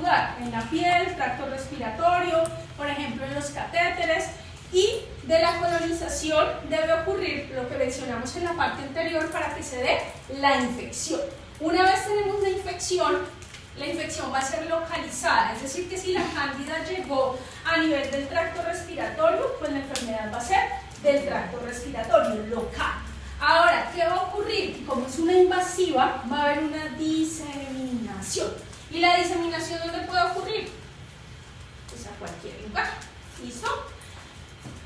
lugar? En la piel, tracto respiratorio, por ejemplo en los catéteres. Y de la colonización debe ocurrir lo que mencionamos en la parte anterior para que se dé la infección. Una vez tenemos la infección va a ser localizada, es decir que si la cándida llegó a nivel del tracto respiratorio, pues la enfermedad va a ser del tracto respiratorio local. Ahora, ¿qué va a ocurrir? Como es una invasiva, va a haber una diseminación. ¿Y la diseminación dónde puede ocurrir? Pues a cualquier lugar. ¿Listo?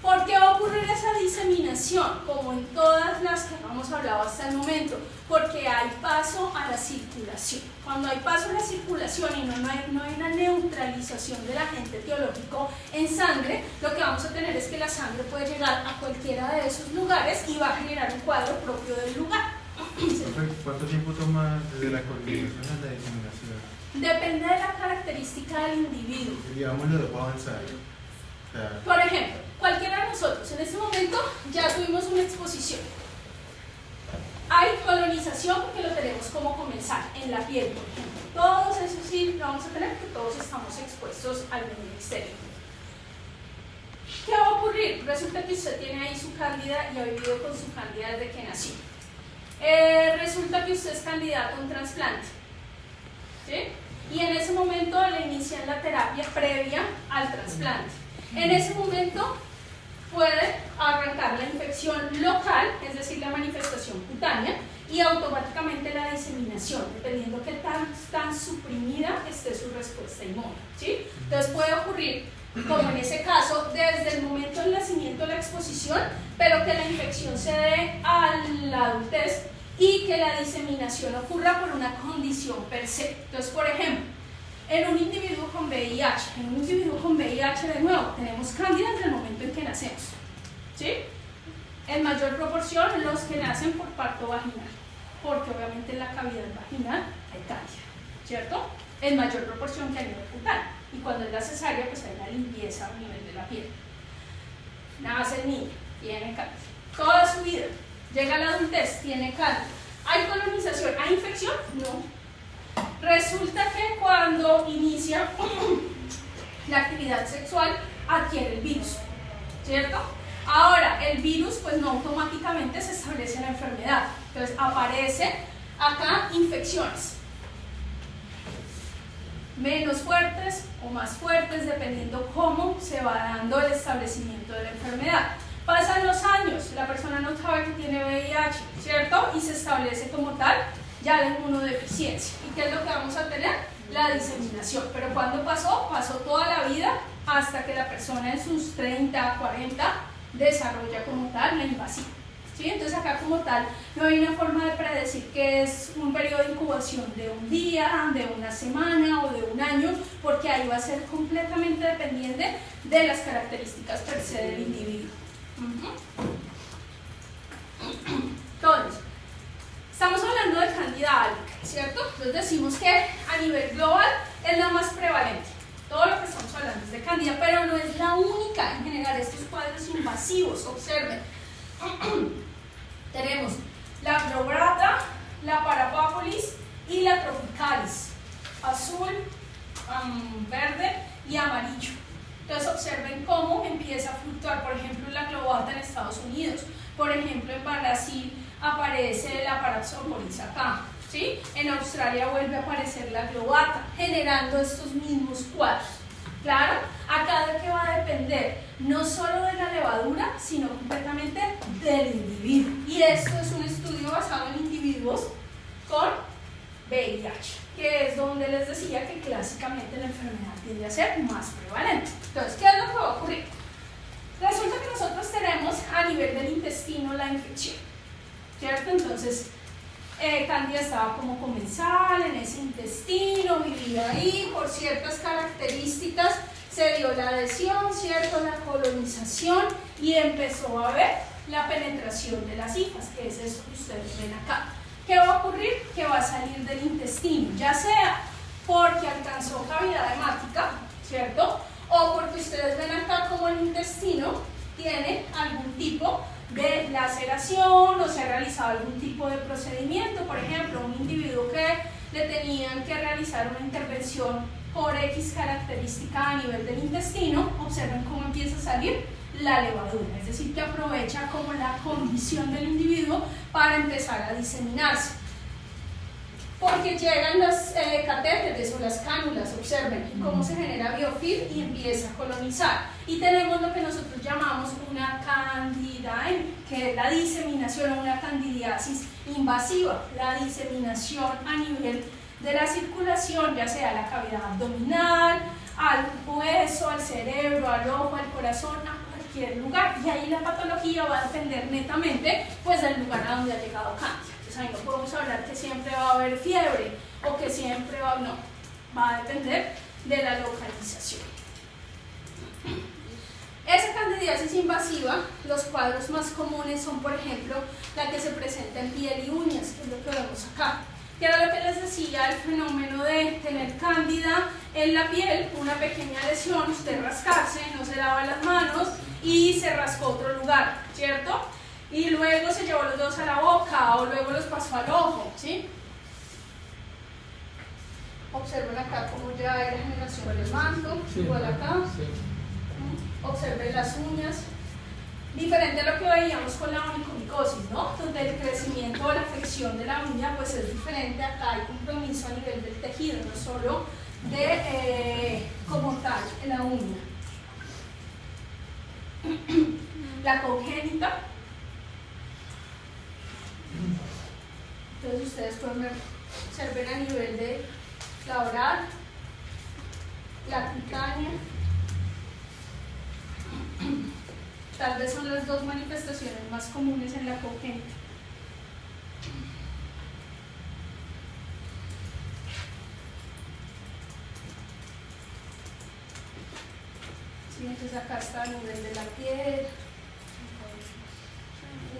¿Por qué va a ocurrir esa diseminación? Como en todas las que hemos hablado hasta el momento, porque hay paso a la circulación. Cuando hay paso a la circulación y no hay una neutralización del agente etiológico en sangre, lo que vamos a tener es que la sangre puede llegar a cualquiera de esos lugares y va a generar un cuadro propio del lugar. ¿Cuánto tiempo toma desde la colonización a la diseminación? Depende de la característica del individuo. Digamos, lo dejó avanzar. Por ejemplo, cualquiera de nosotros en este momento ya tuvimos una exposición. Hay colonización porque lo tenemos como comensal en la piel, por ejemplo. Todos eso sí lo vamos a tener porque todos estamos expuestos al medio exterior. ¿Qué va a ocurrir? Resulta que usted tiene ahí su cándida y ha vivido con su cándida desde que nació. Resulta que usted es candidato a un trasplante. ¿Sí? Y en ese momento le inician la terapia previa al trasplante. En ese momento puede arrancar la infección local, es decir, la manifestación cutánea, y automáticamente la diseminación, dependiendo qué tan suprimida esté su respuesta inmune. ¿Sí? Entonces puede ocurrir, como en ese caso, desde el momento del nacimiento de la exposición, pero que la infección se dé a la adultez y que la diseminación ocurra por una condición per se. Entonces, por ejemplo, en un individuo con VIH, de nuevo, tenemos cándida desde el momento en que nacemos. ¿Sí? En mayor proporción los que nacen por parto vaginal, porque obviamente en la cavidad vaginal hay cándida, ¿cierto? En mayor proporción que a nivel cutáneo. Y cuando es la cesárea, pues hay una limpieza a nivel de la piel. Nace el niño, tiene cándida. Toda su vida, llega a la adultez, tiene cándida. ¿Hay colonización? ¿Hay infección? No. Resulta que cuando inicia la actividad sexual adquiere el virus, ¿cierto? Ahora, el virus pues no automáticamente se establece en la enfermedad, entonces aparece acá infecciones menos fuertes o más fuertes dependiendo cómo se va dando el establecimiento de la enfermedad. Pasan los años, la persona no sabe que tiene VIH, ¿cierto? Y se establece como tal ya la inmunodeficiencia. ¿Y qué es lo que vamos a tener? La diseminación. ¿Pero cuándo pasó? Pasó toda la vida hasta que la persona en sus 30, 40 desarrolla como tal la invasiva. ¿Sí? Entonces acá como tal no hay una forma de predecir que es un periodo de incubación de un día, de una semana o de un año, porque ahí va a ser completamente dependiente de las características per se del individuo. Entonces, estamos hablando de cándida álbica, ¿cierto? Entonces decimos que a nivel global es la más prevalente. Todo lo que estamos hablando es de cándida, pero no es la única en generar estos cuadros invasivos. Observen. Tenemos la glorata, la parapapolis y la tropicalis. Azul, verde y amarillo. Entonces observen cómo empieza a fluctuar, por ejemplo, la globata en Estados Unidos. Por ejemplo, en Brasil aparece la parapapolis acá. ¿Sí? En Australia vuelve a aparecer la globata, generando estos mismos cuadros. Claro, acá de qué va a depender, no solo de la levadura, sino completamente del individuo. Y esto es un estudio basado en individuos con VIH, que es donde les decía que clásicamente la enfermedad tiende a ser más prevalente. Entonces, ¿qué es lo que va a ocurrir? Resulta que nosotros tenemos a nivel del intestino la infección, ¿cierto? Entonces, Cándida estaba como comensal en ese intestino, vivía ahí, por ciertas características se dio la adhesión, ¿cierto? La colonización y empezó a haber la penetración de las hifas, que es eso que ustedes ven acá. ¿Qué va a ocurrir? Que va a salir del intestino, ya sea porque alcanzó cavidad hemática, ¿cierto? O porque ustedes ven acá como el intestino tiene algún tipo de laceración o se ha realizado algún tipo de procedimiento. Por ejemplo, un individuo que le tenían que realizar una intervención por X característica a nivel del intestino, observen cómo empieza a salir la levadura, es decir, que aprovecha como la condición del individuo para empezar a diseminarse. Porque llegan las catéteres o las cánulas, observen cómo se genera biofilm y empieza a colonizar. Y tenemos lo que nosotros llamamos una candida, que es la diseminación o una candidiasis invasiva, la diseminación a nivel de la circulación, ya sea a la cavidad abdominal, al hueso, al cerebro, al ojo, al corazón, a cualquier lugar. Y ahí la patología va a depender netamente pues, del lugar a donde ha llegado Candida. Ahí no podemos hablar que siempre va a haber fiebre o que siempre va, no, va a depender de la localización. Esa candidiasis invasiva, los cuadros más comunes son, por ejemplo, la que se presenta en piel y uñas, que es lo que vemos acá, que era lo que les decía, el fenómeno de tener cándida en la piel, una pequeña lesión, usted rascarse, no se lava las manos y se rascó otro lugar, ¿cierto? Y luego se llevó los dedos a la boca o luego los pasó al ojo, ¿sí? Observen acá cómo ya hay la generación del manto, sí, igual acá. Sí. Observen las uñas. Diferente a lo que veíamos con la onicomicosis, ¿no? Donde el crecimiento o la flexión de la uña pues es diferente. Acá hay compromiso a nivel del tejido, no solo de como tal en la uña. La congénita. Entonces ustedes pueden ver, observen a nivel de la oral, la cutánea. Tal vez son las dos manifestaciones más comunes en la congénita. Sí, entonces acá está a nivel de la piel,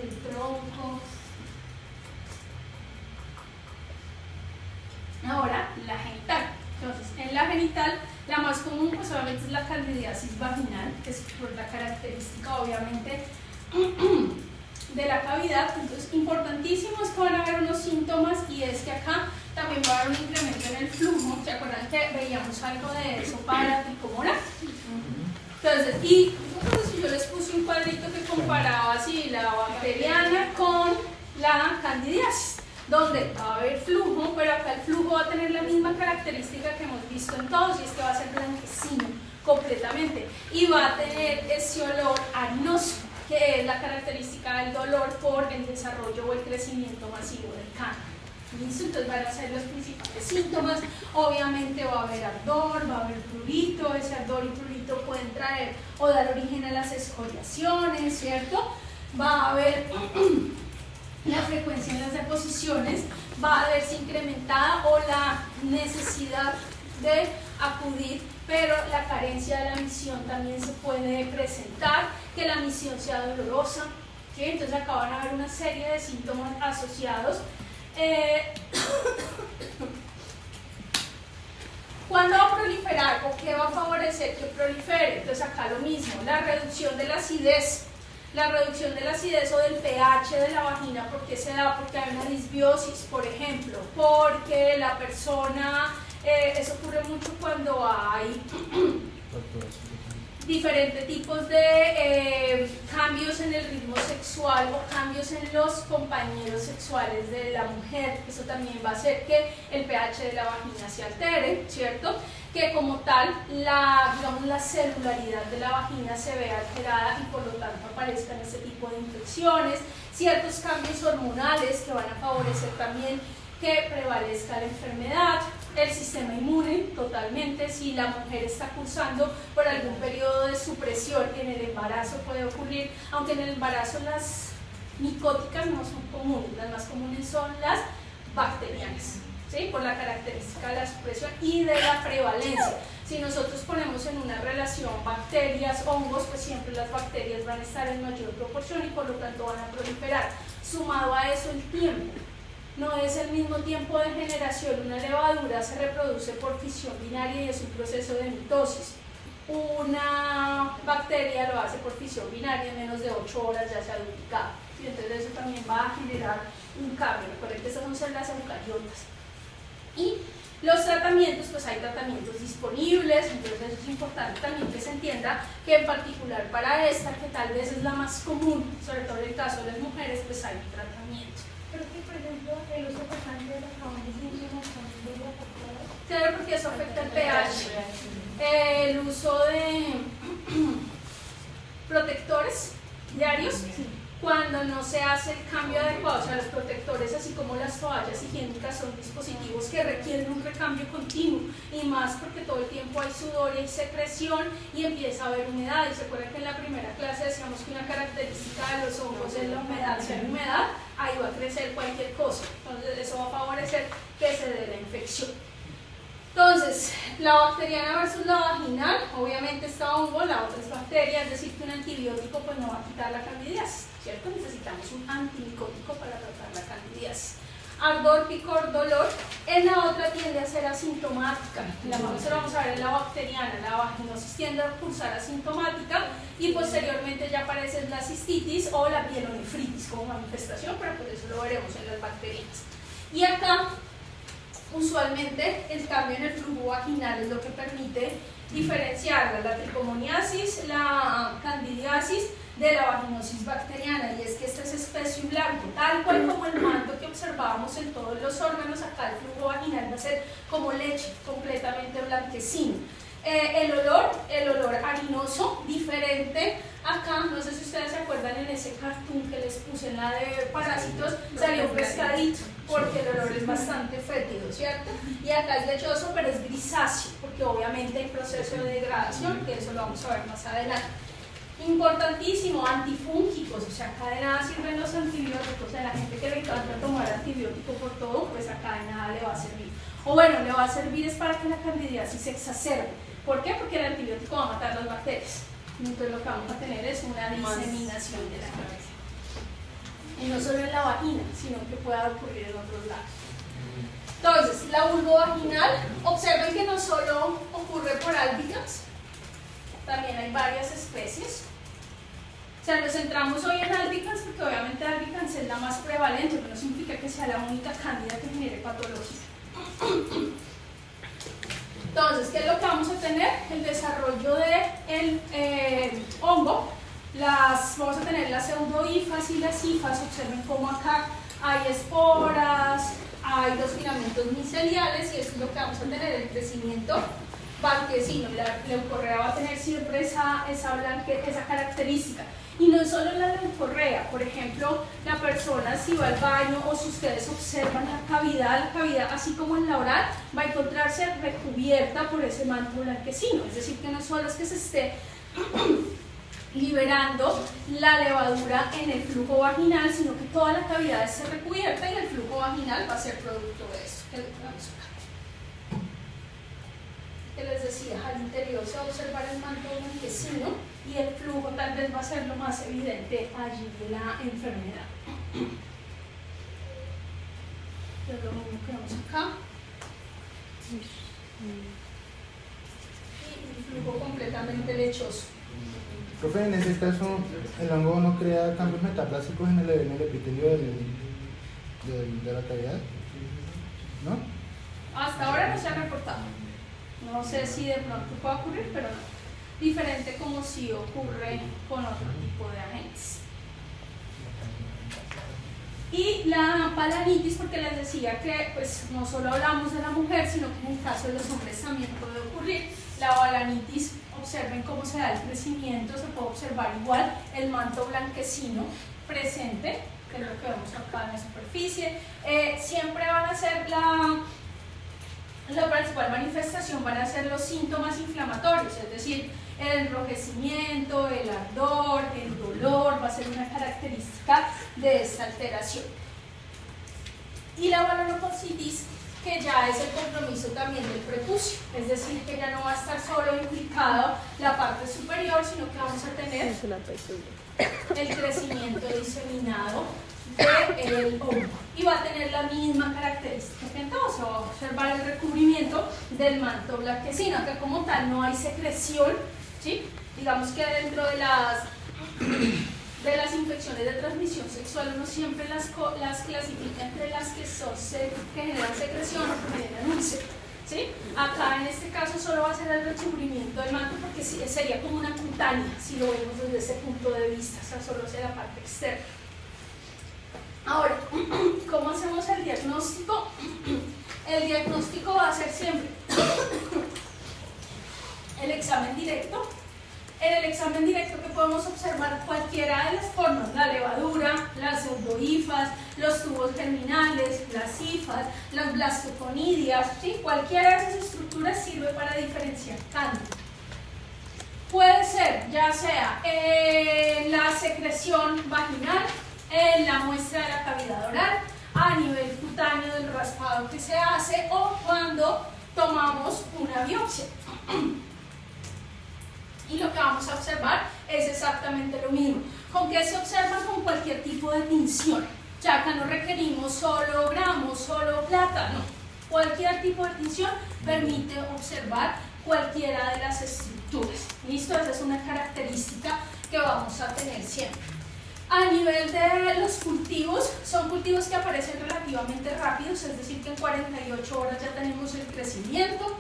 el tronco. Ahora, la genital. Entonces, en la genital, la más común pues obviamente es la candidiasis vaginal, que es por la característica obviamente de la cavidad. Entonces, importantísimo es que van a haber unos síntomas y es que acá también va a haber un incremento en el flujo. ¿Se acuerdan que veíamos algo de eso para tricomora? Entonces, y entonces yo les puse un cuadrito que comparaba así la bacteriana con la candidiasis, donde va a haber flujo, pero acá el flujo va a tener la misma característica que hemos visto en todos, y es que va a ser blanquecino completamente, y va a tener ese olor arenoso, que es la característica del dolor por el desarrollo o el crecimiento masivo del cánodo. ¿Listo? Entonces van a ser los principales síntomas. Obviamente va a haber ardor, va a haber prurito, ese ardor y prurito pueden traer o dar origen a las escoriaciones, ¿cierto? Va a haber la frecuencia en las deposiciones, va a verse incrementada o la necesidad de acudir, pero la carencia de la misión también se puede presentar, que la misión sea dolorosa, ¿sí? Entonces acá van a haber una serie de síntomas asociados. ¿Cuándo va a proliferar o qué va a favorecer que prolifere? Entonces acá lo mismo, la reducción de la acidez. La reducción de la acidez o del pH de la vagina, ¿por qué se da? Porque hay una disbiosis, por ejemplo, porque la persona, eso ocurre mucho cuando hay diferentes tipos de cambios en el ritmo sexual o cambios en los compañeros sexuales de la mujer. Eso también va a hacer que el pH de la vagina se altere, ¿cierto? Que como tal, digamos, la celularidad de la vagina se vea alterada y por lo tanto aparezcan este tipo de infecciones, ciertos cambios hormonales que van a favorecer también que prevalezca la enfermedad, el sistema inmune totalmente, si la mujer está cursando por algún periodo de supresión, en el embarazo puede ocurrir, aunque en el embarazo las micóticas no son comunes, las más comunes son las bacterianas, ¿sí? Por la característica de la supresión y de la prevalencia. Si nosotros ponemos en una relación bacterias, hongos, pues siempre las bacterias van a estar en mayor proporción y por lo tanto van a proliferar. Sumado a eso el tiempo. No es el mismo tiempo de generación, una levadura se reproduce por fisión binaria y es un proceso de mitosis. Una bacteria lo hace por fisión binaria, en menos de 8 horas ya se ha duplicado. Y entonces eso también va a generar un cambio. Recuerden que estas son células eucariotas. Y Los tratamientos, pues hay tratamientos disponibles, entonces eso es importante también que se entienda que en particular para esta, que tal vez es la más común, sobre todo en el caso de las mujeres, pues hay un tratamiento. Pero que, por ejemplo, el uso constante de los jabones íntimos también debería afectar. Claro, porque eso afecta el pH. El uso de protectores diarios, cuando no se hace el cambio adecuado, o sea, los protectores, así como las toallas higiénicas, son dispositivos que requieren un recambio continuo, y más porque todo el tiempo hay sudor y hay secreción y empieza a haber humedad. Y se acuerdan que en la primera clase decíamos que una característica de los hongos es la humedad. Si hay humedad, ahí va a crecer cualquier cosa, entonces eso va a favorecer que se dé la infección. Entonces, la bacteriana versus la vaginal, obviamente esta hongo, la otra es bacteria, es decir que un antibiótico pues no va a quitar la candidiasis, ¿cierto? Necesitamos un antimicótico para tratar la candidiasis. Ardor, picor, dolor. En la otra tiende a ser asintomática. Eso lo vamos a ver en la bacteriana. La vaginosis tiende a cursar asintomática y posteriormente ya aparece la cistitis o la pielonefritis como manifestación, pero por eso lo veremos en las bacterianas. Y acá, usualmente, el cambio en el flujo vaginal es lo que permite diferenciar la tricomoniasis, la candidiasis, de la vaginosis bacteriana, y es que este es espeso y blanco, tal cual como el manto que observábamos en todos los órganos. Acá el flujo vaginal va a ser como leche, completamente blanquecino. El olor harinoso, diferente. Acá, no sé si ustedes se acuerdan en ese cartoon que les puse en la de parásitos, salió un pescadito, porque el olor es bastante fétido, ¿cierto? Y acá es lechoso, pero es grisáceo, porque obviamente hay proceso de degradación, que eso lo vamos a ver más adelante. Importantísimo, antifúngicos, o sea, acá de nada sirven los antibióticos. O sea, la gente que le encanta tomar antibiótico por todo, pues acá de nada le va a servir. O bueno, le va a servir es para que la candidiasis se exacerbe. ¿Por qué? Porque el antibiótico va a matar las bacterias. Entonces lo que vamos a tener es una diseminación de la bacteria. Y no solo en la vagina, sino que pueda ocurrir en otros lados. Entonces, la vulvovaginal, observen que no solo ocurre por albicans, también hay varias especies. O sea, nos centramos hoy en albicans porque obviamente albicans es la más prevalente, pero no significa que sea la única cándida que genere patología. Entonces, ¿qué es lo que vamos a tener? El desarrollo del hongo. Vamos a tener las pseudohifas y las hifas. Observen cómo acá hay esporas, hay los filamentos miceliales, y eso es lo que vamos a tener, el crecimiento blanquecino. La leucorrea va a tener siempre esa característica. Y no solo la leucorrea, por ejemplo, la persona si va al baño o si ustedes observan la cavidad, así como en la oral, va a encontrarse recubierta por ese manto blanquecino. Es decir, que no solo es que se esté liberando la levadura en el flujo vaginal, sino que toda la cavidad esté recubierta y el flujo vaginal va a ser producto de eso. Que les decía, al interior se va a observar el manto blanquecino y el flujo tal vez va a ser lo más evidente allí de la enfermedad. Es lo mismo que vemos acá. Y el flujo completamente lechoso. Profe, en ese caso, el hongo no crea cambios metaplásicos en el epitelio de la cavidad, ¿no? Hasta ahora no se ha reportado. No sé si de pronto puede ocurrir, pero no. Diferente como si ocurre con otro tipo de agentes. Y la palanitis, porque les decía que pues, no solo hablamos de la mujer, sino que en el caso de los hombres también puede ocurrir. La balanitis, observen cómo se da el crecimiento, se puede observar igual el manto blanquecino presente, que es lo que vemos acá en la superficie. Siempre van a ser la principal manifestación van a ser los síntomas inflamatorios, es decir, el enrojecimiento, el ardor, el dolor, va a ser una característica de esta alteración. Y la balonopocitis, que ya es el compromiso también del prepucio, es decir, que ya no va a estar solo implicado la parte superior, sino que vamos a tener el crecimiento diseminado del hongo y va a tener la misma característica que entonces va a observar el recubrimiento del manto blanquecino. Acá como tal no hay secreción, ¿sí? Digamos que dentro de las infecciones de transmisión sexual uno siempre las clasifica entre las que generan secreción o que generan úlcera. ¿sí? Acá en este caso solo va a ser el recubrimiento del manto porque sería como una cutánea, si lo vemos desde ese punto de vista, o sea, solo hacia la parte externa. Ahora, ¿cómo hacemos el diagnóstico? El diagnóstico va a ser siempre el examen directo. En el examen directo que podemos observar cualquiera de las formas, la levadura, las pseudohifas, los tubos germinales, las hifas, las blastoconidias, ¿sí? Cualquiera de esas estructuras sirve para diferenciar cándida. Puede ser ya sea en la secreción vaginal, en la muestra de la cavidad oral, a nivel cutáneo del raspado que se hace o cuando tomamos una biopsia. Y lo que vamos a observar es exactamente lo mismo. ¿Con qué se observa? Con cualquier tipo de tinción. Ya que no requerimos solo gramos, solo plata, no. Cualquier tipo de tinción permite observar cualquiera de las estructuras. ¿Listo? Esa es una característica que vamos a tener siempre. A nivel de los cultivos, son cultivos que aparecen relativamente rápidos, es decir, que en 48 horas ya tenemos el crecimiento.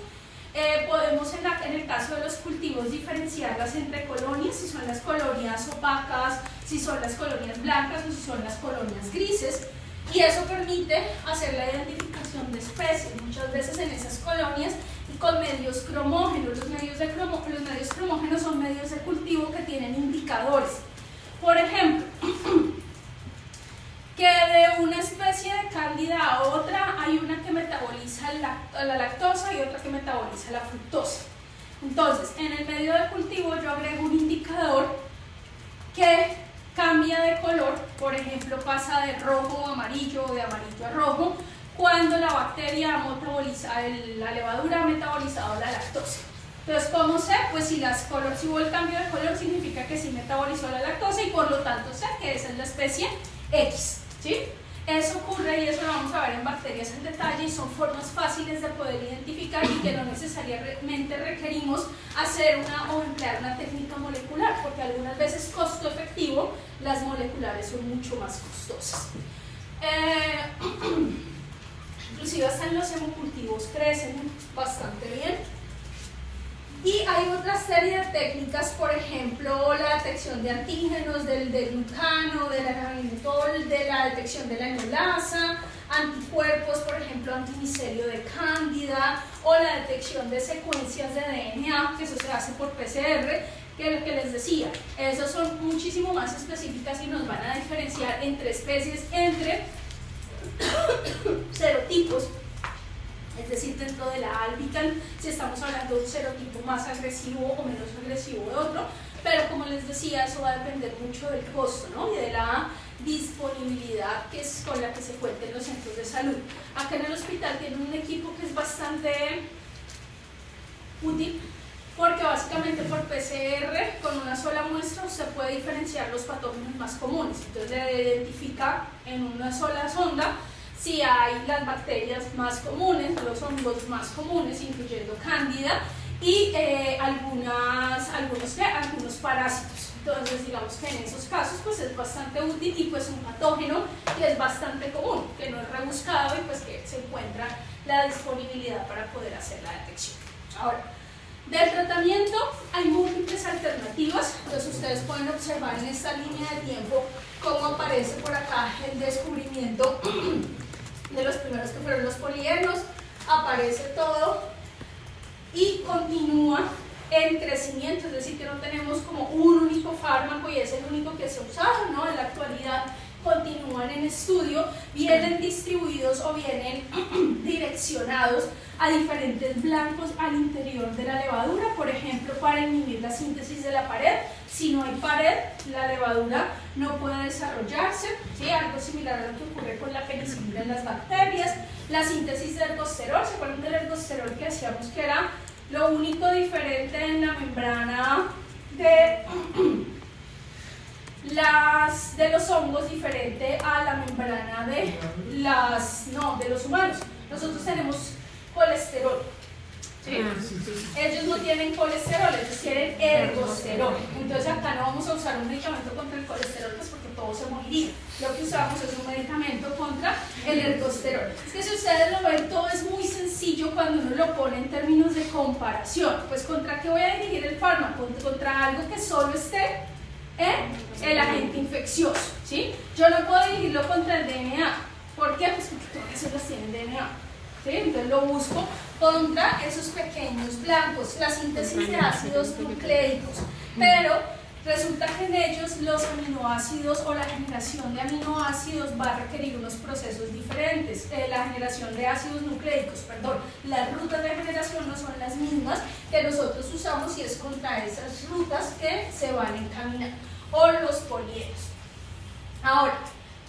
Podemos en el caso de los cultivos diferenciarlas entre colonias, si son las colonias opacas, si son las colonias blancas o si son las colonias grises, y eso permite hacer la identificación de especies, muchas veces en esas colonias y con medios cromógenos. Los medios cromógenos son medios de cultivo que tienen indicadores. Por ejemplo, que de una especie de cándida a otra hay una que metaboliza la lactosa y otra que metaboliza la fructosa. Entonces, en el medio de cultivo yo agrego un indicador que cambia de color, por ejemplo, pasa de rojo a amarillo o de amarillo a rojo, cuando la bacteria la levadura ha metabolizado la lactosa. Entonces, ¿cómo sé? Pues si hubo el cambio de color significa que sí metabolizó la lactosa y por lo tanto sé que esa es la especie X. ¿Sí? Eso ocurre y eso lo vamos a ver en bacterias en detalle y son formas fáciles de poder identificar y que no necesariamente requerimos hacer o emplear una técnica molecular, porque algunas veces costo efectivo, las moleculares son mucho más costosas. Inclusive hasta en los hemocultivos crecen bastante bien. Y hay otra serie de técnicas, por ejemplo, la detección de antígenos del glucano, del aranitol, de la detección de la enolasa, anticuerpos, por ejemplo, antimicelio de cándida, o la detección de secuencias de DNA, que eso se hace por PCR, que es lo que les decía. Esas son muchísimo más específicas y nos van a diferenciar entre especies, entre serotipos. Es decir, dentro de la albican, si estamos hablando de un serotipo más agresivo o menos agresivo de otro, pero como les decía, eso va a depender mucho del costo, ¿no? Y de la disponibilidad que es con la que se cuenta en los centros de salud. Acá en el hospital tienen un equipo que es bastante útil, porque básicamente por PCR, con una sola muestra, se puede diferenciar los patógenos más comunes. Entonces le identifica en una sola sonda si hay las bacterias más comunes, los hongos más comunes, incluyendo cándida, y algunos parásitos. Entonces, digamos que en esos casos pues es bastante útil y pues un patógeno que es bastante común, que no es rebuscado y pues que se encuentra la disponibilidad para poder hacer la detección. Ahora, del tratamiento hay múltiples alternativas, entonces ustedes pueden observar en esta línea de tiempo cómo aparece por acá el descubrimiento de los primeros que fueron los polienos, aparece todo y continúa en crecimiento, es decir, que no tenemos como un único fármaco y es el único que se ha usado, ¿no? En la actualidad continúan en estudio, vienen distribuidos o vienen direccionados a diferentes blancos al interior de la levadura, por ejemplo, para inhibir la síntesis de la pared. Si no hay pared, la levadura no puede desarrollarse, ¿sí? Algo similar a lo que ocurre con la penicilina en las bacterias. La síntesis de ergosterol, ¿se acuerdan del ergosterol que decíamos que era lo único diferente en la membrana de los hongos, diferente a la membrana de los humanos? Nosotros tenemos colesterol. ¿Sí? Ellos no tienen colesterol, ellos tienen ergosterol. Entonces acá no vamos a usar un medicamento contra el colesterol, pues porque todo se moriría. Lo que usamos es un medicamento contra el ergosterol. Es que si ustedes lo ven, todo es muy sencillo. sencillo cuando uno lo pone en términos de comparación. Pues ¿contra qué voy a dirigir el fármaco? Contra algo que solo esté en el agente infeccioso, ¿sí? Yo no puedo dirigirlo contra el DNA. ¿Por qué? Pues porque todas esas las tienen DNA, ¿sí? Entonces lo busco contra esos pequeños blancos, la síntesis de ácidos nucleicos. Pero resulta que en ellos los aminoácidos o la generación de aminoácidos va a requerir unos procesos diferentes. La generación de ácidos nucleicos, perdón, las rutas de generación no son las mismas que nosotros usamos y es contra esas rutas que se van a encaminar, o los polieros. Ahora,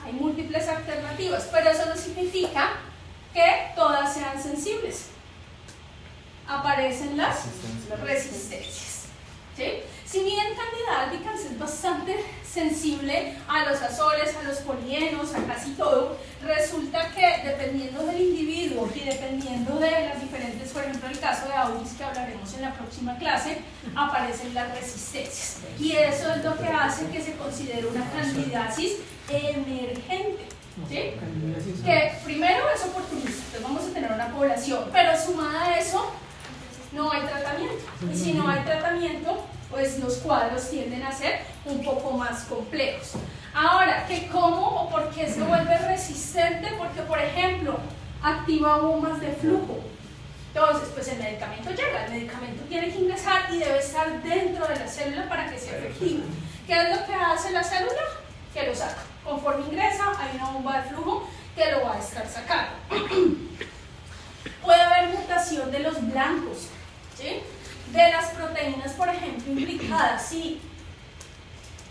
hay múltiples alternativas, pero eso no significa que todas sean sensibles. Aparecen las resistencias, ¿sí? Si bien Candida albicans es bastante sensible a los azoles, a los polienos, a casi todo, resulta que dependiendo del individuo y dependiendo de las diferentes, por ejemplo el caso de Auris que hablaremos en la próxima clase, aparecen las resistencias. Y eso es lo que hace que se considere una candidiasis emergente, ¿sí? Que primero es oportunista, entonces vamos a tener una población, pero sumada a eso no hay tratamiento. Y si no hay tratamiento, pues los cuadros tienden a ser un poco más complejos. Ahora, ¿que cómo o por qué se vuelve resistente? Porque, por ejemplo, activa bombas de flujo. Entonces, pues el medicamento llega, el medicamento tiene que ingresar y debe estar dentro de la célula para que sea efectivo. ¿Qué es lo que hace la célula? Que lo saca. Conforme ingresa, hay una bomba de flujo que lo va a estar sacando. Puede haber mutación de los blancos, ¿sí? De las proteínas, por ejemplo, implicadas. Si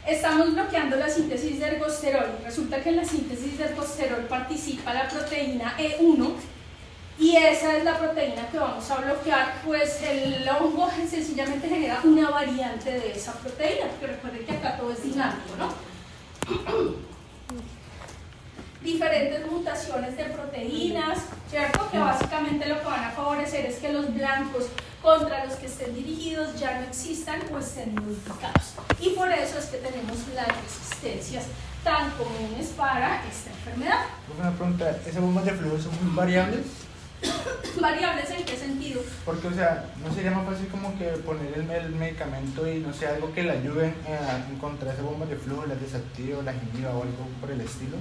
estamos bloqueando la síntesis de ergosterol, resulta que en la síntesis de ergosterol participa la proteína E1 y esa es la proteína que vamos a bloquear, pues el hongo sencillamente genera una variante de esa proteína, porque recuerden que acá todo es dinámico, ¿no? Diferentes mutaciones de proteínas, ¿cierto? Que básicamente lo que van a favorecer es que los blancos contra los que estén dirigidos ya no existan o estén modificados. Y por eso es que tenemos las resistencias tan comunes para esta enfermedad. Una pregunta, ¿esas bombas de flujo son variables? ¿Variables en qué sentido? Porque, o sea, ¿no sería más fácil como que poner el medicamento y, no sé, algo que le ayuden a encontrar esas bombas de flujo, las desactive o las inhiba o algo por el estilo?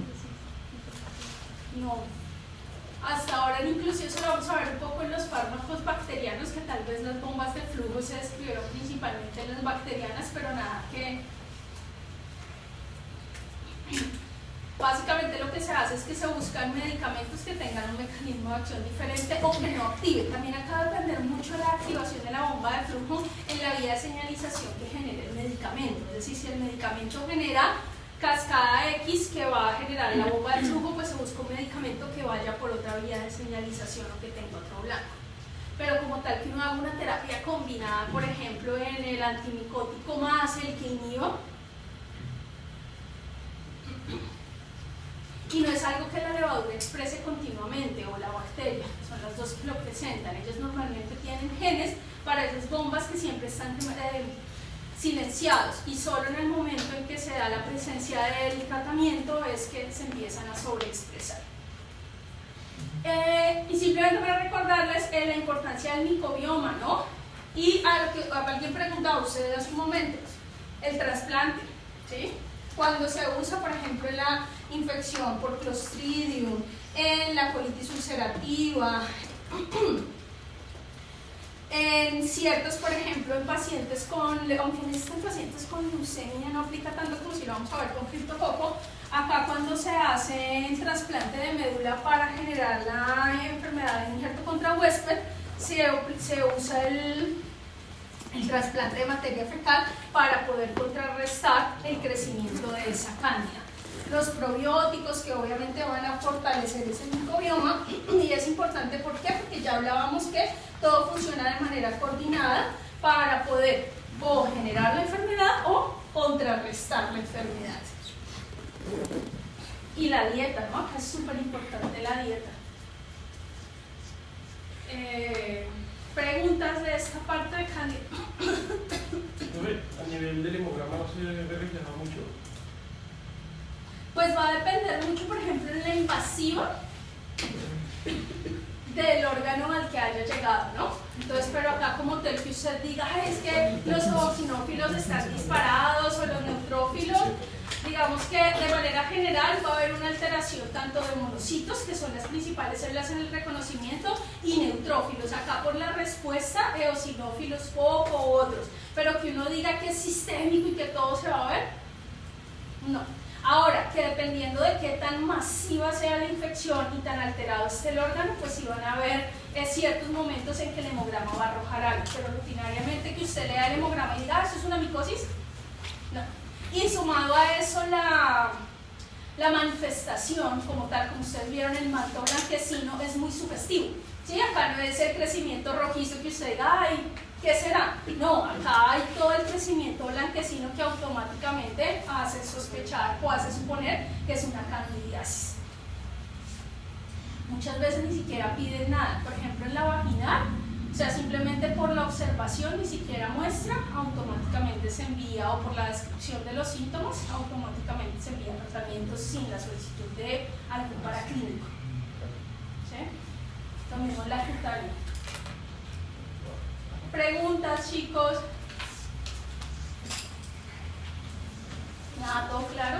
No. Hasta ahora, incluso eso lo vamos a ver un poco en los fármacos bacterianos, que tal vez las bombas de flujo se describieron principalmente en las bacterianas, pero nada que... Básicamente lo que se hace es que se buscan medicamentos que tengan un mecanismo de acción diferente o que no active. También acá va a depender mucho la activación de la bomba de flujo en la vía de señalización que genere el medicamento. Es decir, si el medicamento genera cascada X que va a generar la bomba de flujo, pues se busca un medicamento que vaya por otra vía de señalización o que tenga otro blanco. Pero como tal que uno haga una terapia combinada, por ejemplo, en el antimicótico más el que inhiba, y no es algo que la levadura exprese continuamente o la bacteria, son las dos que lo presentan. Ellos normalmente tienen genes para esas bombas que siempre están silenciados y solo en el momento en que se da la presencia del tratamiento es que se empiezan a sobreexpresar. Y simplemente para recordarles la importancia del microbioma, ¿no? Y a lo que alguien preguntaba ustedes hace un momento, el trasplante, ¿sí? Cuando se usa, por ejemplo, en la infección por Clostridium, en la colitis ulcerativa, en ciertos, por ejemplo, en pacientes con, aunque en estos pacientes con leucemia no aplica tanto como si lo vamos a ver con criptococo, acá cuando se hace el trasplante de médula para generar la enfermedad de injerto contra huésped, se usa el trasplante de materia fecal para poder contrarrestar el crecimiento de esa cándida. Los probióticos que obviamente van a fortalecer ese microbioma, y es importante, ¿por qué? Porque ya hablábamos que todo funciona de manera coordinada para poder o generar la enfermedad o contrarrestar la enfermedad. Y la dieta, ¿no? Es súper importante la dieta. Preguntas de esta parte de Cándida. A nivel del hemograma no se ve reflejado mucho. Pues va a depender mucho, por ejemplo, en la invasiva, del órgano al que haya llegado, ¿no? Entonces, pero acá como tal que usted diga, "Ay, es que los eosinófilos están disparados o los neutrófilos", digamos que de manera general va a haber una alteración tanto de monocitos, que son las principales células en el reconocimiento, y neutrófilos. Acá por la respuesta, eosinófilos poco u otros, pero que uno diga que es sistémico y que todo se va a ver, no. Ahora, que dependiendo de qué tan masiva sea la infección y tan alterado esté el órgano, pues sí van a haber ciertos momentos en que el hemograma va a arrojar algo, pero rutinariamente que usted lea el hemograma y diga, ¿eso es una micosis? No. Y sumado a eso la manifestación como tal, como ustedes vieron, el manto blanquecino es muy sugestivo, ¿sí? Acá no es el crecimiento rojizo que usted diga, ay, ¿qué será? No, acá hay todo el crecimiento blanquecino que automáticamente hace sospechar o hace suponer que es una candidiasis. Muchas veces ni siquiera piden nada, por ejemplo en la vaginal, o sea, simplemente por la observación ni siquiera muestra, automáticamente se envía, o por la descripción de los síntomas, automáticamente se envía tratamientos sin la solicitud de algún paraclínico. ¿Sí? Lo mismo en la cutánea. Preguntas, chicos. ¿Nada, todo claro?